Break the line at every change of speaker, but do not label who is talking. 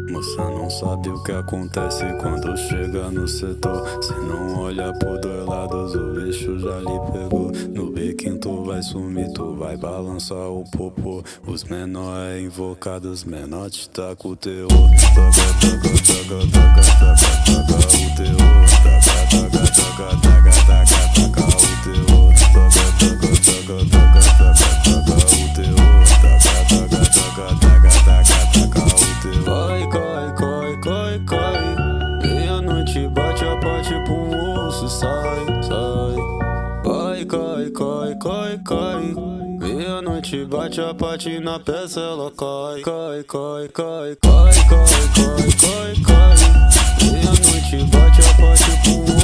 Moça não sabe o que acontece quando chega no setor. Se não olha por dois lados, o bicho já lhe pegou. No biquinho tu vai sumir, tu vai balançar o popô. Os menor é invocados, menor te taca o terror. Taca, taca, taca, taca, taca, taca o terror. Taca, taca, taca, taca, taca, taca o terror. Taca, taca, taca, taca, taca, taca o terror. Taca, taca, taca, taca, taca, taca o terror. Meia-noite bate a parte pro osso, sai, sai. Cai, cai, cai, cai, cai. Meia-noite bate a parte na peça, ela cai, cai, cai, cai, cai, cai, cai, cai, cai. Meia-noite bate a parte pro